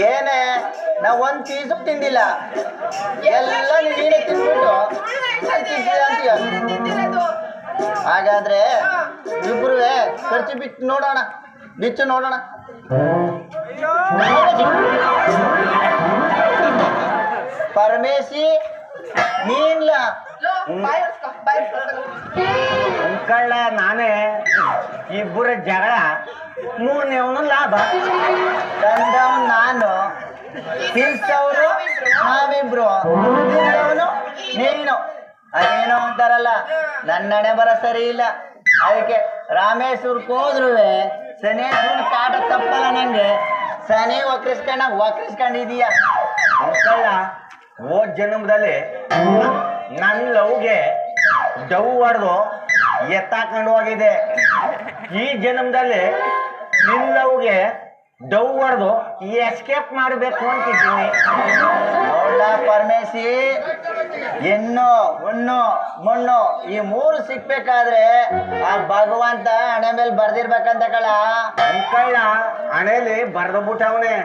ಏನೇ ನಾ ಒಂದ್ ಪೀಸು ತಿಂದಿಲ್ಲ, ಎಲ್ಲ ನೀನೇ ತಿನ್ಬಿಟ್ಟು ಅಂತೀಯ. ಹಾಗಾದ್ರೆ ಇಬ್ರುವೆ ಖರ್ಚು ಬಿಟ್ಟು ನೋಡೋಣ, ಬಿಚ್ಚು ನೋಡೋಣ. ಪರಮೇಶಿ ನೀನ್ಲ ಅಂಕಳ್ಳ ನಾನೇ ಇಬ್ಬರ ಜಗಳ, ಮೂರನೇವನು ಲಾಭ. ತಂದವನು ನಾನು, ತಿನ್ಸವ್ರು ನಾವಿಬ್ರು, ತಿಂದವನು ನೀನು. ಅದೇನೋ ಅಂತಾರಲ್ಲ, ನನ್ನ ಹಣೆ ಬರ ಸರಿ ಇಲ್ಲ, ಅದಕ್ಕೆ ರಾಮೇಶ್ವರಕ್ಕೆ ಹೋದ್ರುವೆ ಶನೇಶ್ವರನ ಕಾಟ ತಪ್ಪಲ್ಲ ನಂಗೆ. ಶನಿ ವಕ್ರಿಸ್ಕೊಂಡಿದೀಯ. ಅಂಕಳ್ಳ ಹೋದ್ ಜನ್ಮದಲ್ಲಿ ನನ್ನ ಲವ್ಗೆ ಡವ್ ಹೊಡೆದು ಎತ್ತಾಕೊಂಡು ಹೋಗಿದೆ. ಈ ಜನ್ಮದಲ್ಲಿ ನಿನ್ನ ಲವ್ಗೆ ಡವ್ ಹೊಡೆದು ಎಸ್ಕೇಪ್ ಮಾಡಬೇಕು ಅಂತಿದ್ದೀನಿ. ನೋಡ್ಲ ಪರಮೇಶಿ, ಹೆಣ್ಣು ಹುಣ್ಣು ಮಣ್ಣು ಈ ಮೂರು ಸಿಕ್ಬೇಕಾದ್ರೆ ಆ ಭಗವಂತ ಹಣೆ ಮೇಲೆ ಬರ್ದಿರ್ಬೇಕಂತ ಕಳ. ಅಂಕಳ್ಳ ಹಣೆಯಲ್ಲಿ ಬರ್ದ್ಬಿಟ್ಟವನೆ.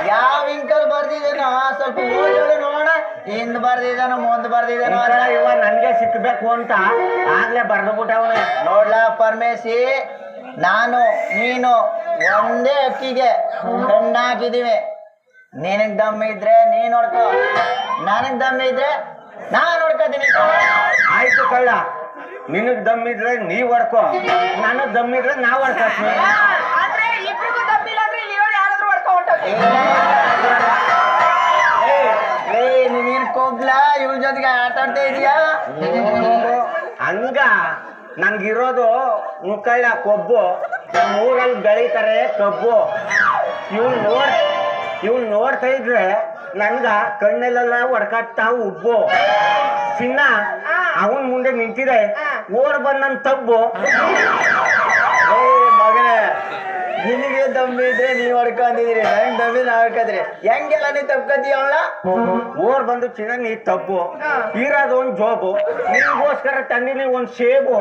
ಯಾವ ಇಂಕಲ್ ಬರ್ದಿದೇನೋ ಸ್ವಲ್ಪ ಓದಿ ನೋಡೋಣ. ಹಿಂದ್ ಬರ್ದಿದಾನೋ ಮುಂದ್ ಬರ್ದಿದಾನೋ. ಇವ ನನ್ಗೆ ಸಿಕ್ಬೇಕು ಅಂತ ಆಗ್ಲೇ ಬರ್ದ್ಬಿಟ್ಟವನೆ. ನೋಡ್ಲ ಪರಮೇಶಿ, ನಾನು ನೀನು ಒಂದೇ ಅಕ್ಕಿಗೆ ಕಣ್ಣಾಕಿದೀವಿ. ನಿನಗ್ ದಮ್ಮ ಇದ್ರೆ ನೀ ನೋಡ್ಕೋ, ನನಗ್ ದಮ್ಮ ಇದ್ರೆ ನಾ ನೋಡ್ಕೋತೀನಿ. ಆಯ್ತು ಕಳ್ಳ, ನಿನಗ್ ದಮ್ಮಿದ್ರೆ ನೀವ್ ಹೊಡ್ಕೋ, ನನಗ್ ದಮ್ಮಿದ್ರೆ ನಾವ್ ಹೊಡ್ಕೊತೀನಿ. ನೀನ್ ಕೊಬ್ಲಾ ಇವ್ರ ಜೊತೆಗೆ ಆಟ ಆಡ್ತಾ ಇದೀಯಾ? ಹಂಗ ನನ್ಗಿರೋದು ಮುಕ್ಕಳ್ಳ ಕೊಬ್ಬು, ಊರಲ್ಲಿ ಬೆಳೀತಾರೆ ಕಬ್ಬು. ಇವ್ನು ನೋಡ್ತಾ ಇದ್ರೆ ನನ್ಗ ಕಣ್ಣಲ್ಲೆಲ್ಲ ಹೊಡ್ಕಟ್ಟ ಉಬ್ಬು. ಚಿನ್ನ ಅವನ್ ಮುಂದೆ ನಿಂತಿದೆ, ಓಡ್ ಬಂದ್ ನನ್ ತಬ್ಬು. ಮಗನೇ, ನಿನಗೆ ದಮ್ಮಿ ಇದ್ರೆ ನೀವ್ ಹೊಡ್ಕೊಂಡಿದೀರಿ, ನಂಗ್ ದಮ್ಮಿ ನಾವ್ ಹೊಡ್ಕದ್ರಿ. ಹೆಂಗೆಲ್ಲ ನೀ ತಪ್ಕತೀಯ ಅವಳ? ಓಡ್ ಬಂದು ಚಿನ್ನ ನೀ ತಬ್ಬು, ಇರೋದು ಒಂದ್ ಜೋಬು, ನಿನ್ಗೋಸ್ಕರ ತಂದಿನಿ ಒಂದ್ ಸೇಬು.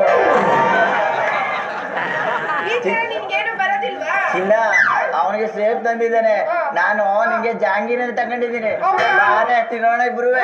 ಚಿನ್ನ ಅವನಿಗೆ ಸೇಫ್ ತಂದಿದ್ದಾನೆ, ನಾನು ನಿಂಗೆ ಜಾಂಗೀನ ತಗೊಂಡಿದ್ದೀನಿ. ಯಾರೇ ತಿನ್ನೋಣ ಇಬ್ರುವೆ.